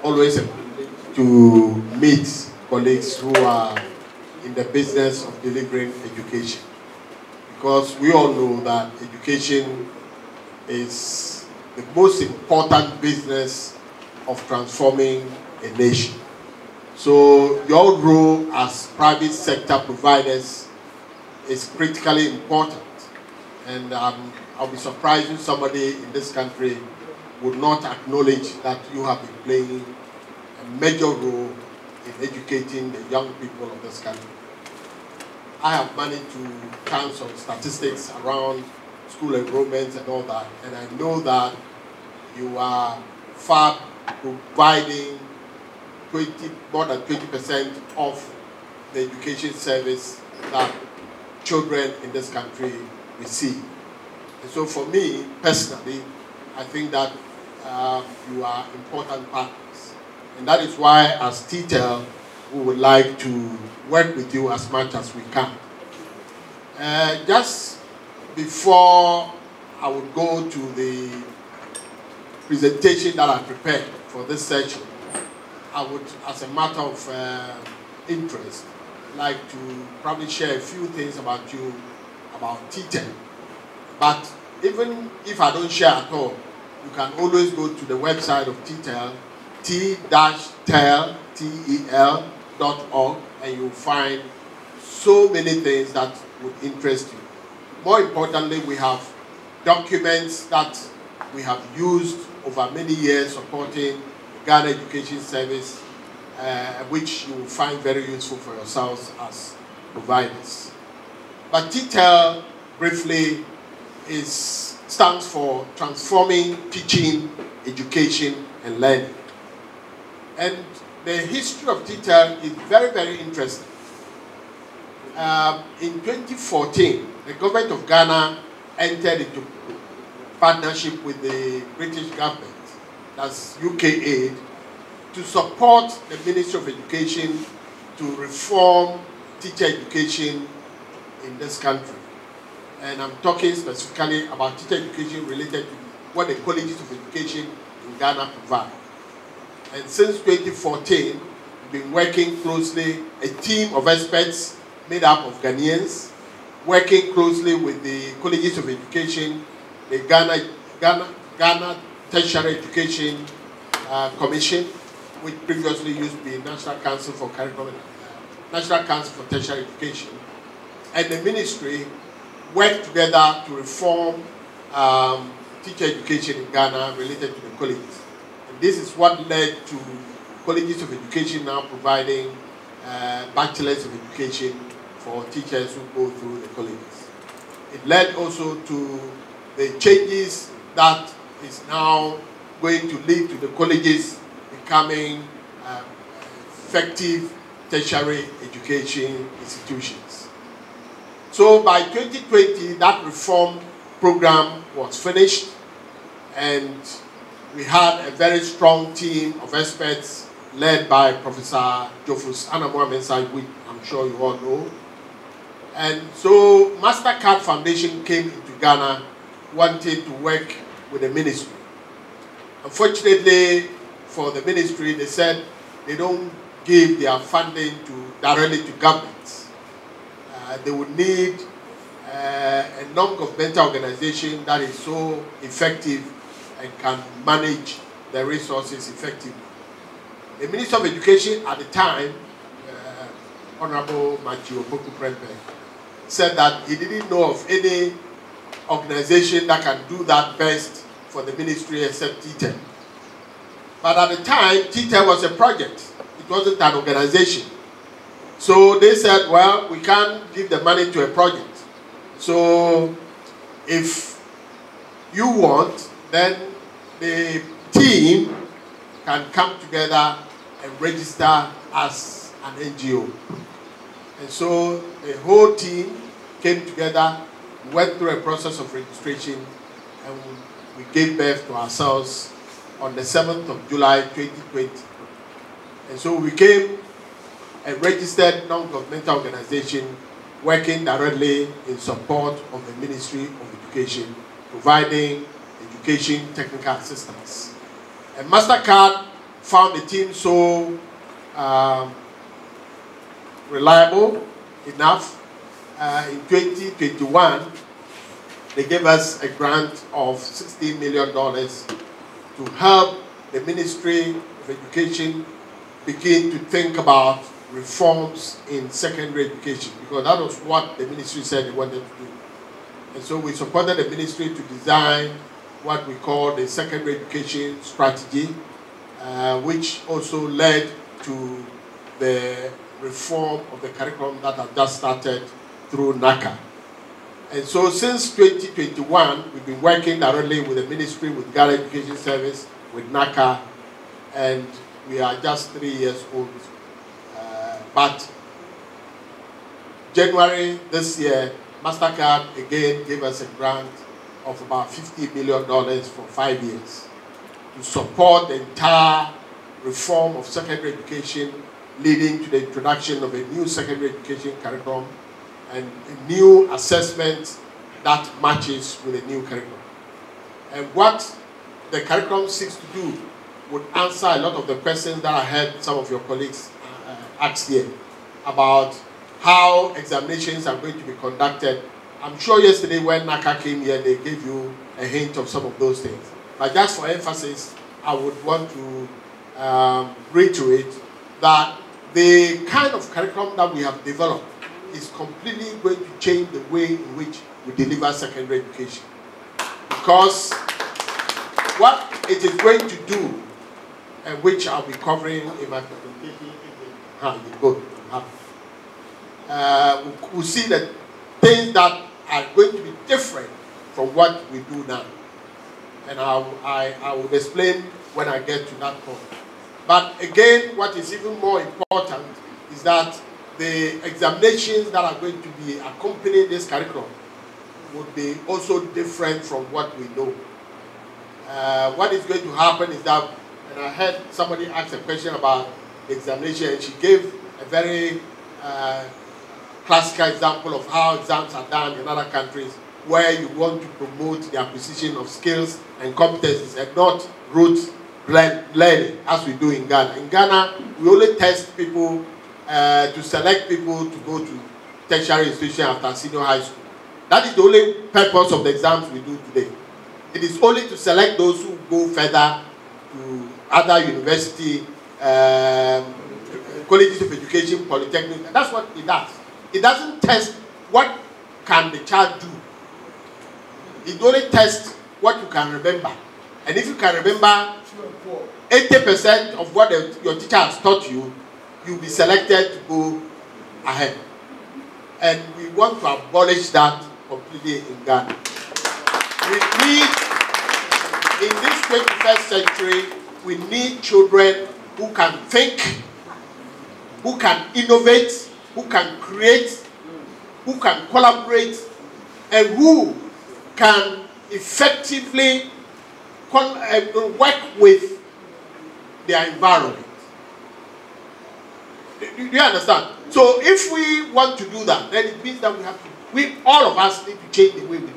always a privilege to meet colleagues who are in the business of delivering education. Because we all know that education is the most important business of transforming a nation. So your role as private sector providers is critically important. And I'll be surprised if somebody in this country would not acknowledge that you have been playing a major role in educating the young people of this country. I have managed to count some statistics around school enrollments and all that, and I know that you are far providing more than 20% of the education service that children in this country receive. And so for me, personally, I think that you are important partners. And that is why, as T-Tel, we would like to work with you as much as we can. Just before I would go to the presentation that I prepared for this session, I would, as a matter of interest, like to probably share a few things about you, about T-Tel. But even if I don't share at all, you can always go to the website of T-Tel, t-tel.org, and you'll find so many things that would interest you. More importantly, we have documents that we have used over many years supporting the Ghana Education Service, which you will find very useful for yourselves as providers. But T-Tel, briefly, stands for Transforming Teaching, Education, and Learning. And the history of T-Tel is very, very interesting. In 2014, the government of Ghana entered into partnership with the British government, that's UK aid, to support the Ministry of Education to reform teacher education in this country. And I'm talking specifically about teacher education related to what the colleges of education in Ghana provide. And since 2014, we've been working closely, a team of experts made up of Ghanaians, working closely with the colleges of education, the Ghana Tertiary Education Commission, which previously used to be National Council for Curriculum, National Council for Tertiary Education, and the ministry work together to reform teacher education in Ghana related to the colleges. And this is what led to colleges of education now providing bachelors of education for teachers who go through the colleges. It led also to the changes that is now going to lead to the colleges becoming effective tertiary education institutions. So by 2020, that reform program was finished, and we had a very strong team of experts led by Professor Jofus Anamoah-Mensah, which I'm sure you all know. And so MasterCard Foundation came into Ghana wanting to work with the ministry. Unfortunately for the ministry, they said they don't give their funding directly to governments. They would need a non-governmental organization that is so effective and can manage the resources effectively. The Minister of Education at the time, Honorable Matthew Opoku-Prempeh, said that he didn't know of any organization that can do that best for the ministry except T-Tel. But at the time, T-Tel was a project. It wasn't an organization. So they said, well, we can't give the money to a project. So if you want, then the team can come together and register as an NGO. And so the whole team came together, went through a process of registration, and we gave birth to ourselves on the 7th of July 2020. And so we became a registered non-governmental organization working directly in support of the Ministry of Education, providing education technical assistance. And MasterCard found the team so reliable enough. In 2021, they gave us a grant of $16 million to help the Ministry of Education begin to think about reforms in secondary education, because that was what the ministry said they wanted to do. And so we supported the ministry to design what we call the secondary education strategy, which also led to the reform of the curriculum that has just started through NACA. And so since 2021, we've been working directly with the ministry, with Ghana Education Service, with NACA, and we are just 3 years old. But January this year, MasterCard again gave us a grant of about $50 million for 5 years to support the entire reform of secondary education, leading to the introduction of a new secondary education curriculum and a new assessment that matches with the new curriculum. And what the curriculum seeks to do would answer a lot of the questions that I heard some of your colleagues ask here about how examinations are going to be conducted. I'm sure yesterday when NACA came here, they gave you a hint of some of those things. But just for emphasis, I would want to reiterate that the kind of curriculum that we have developed is completely going to change the way in which we deliver secondary education. Because what it is going to do, and which I'll be covering in my presentation, we'll see that things that are going to be different from what we do now. And I will explain when I get to that point. But again, what is even more important is that the examinations that are going to be accompanying this curriculum would be also different from what we know. What is going to happen is that, and I heard somebody ask a question about the examination, and she gave a very classical example of how exams are done in other countries, where you want to promote the acquisition of skills and competencies and not rote learning, as we do in Ghana. In Ghana, we only test people to select people to go to tertiary institution after senior high school. That is the only purpose of the exams we do today. It is only to select those who go further to other university, colleges of education, polytechnics. That's what it does. It doesn't test what can the child do. It only tests what you can remember. And if you can remember 80% of what your teacher has taught you, you'll be selected to go ahead. And we want to abolish that completely in Ghana. We need, in this 21st century, we need children who can think, who can innovate, who can create, who can collaborate, and who can effectively work with their environment. Do you understand? So if we want to do that, then it means that all of us need to change the way we do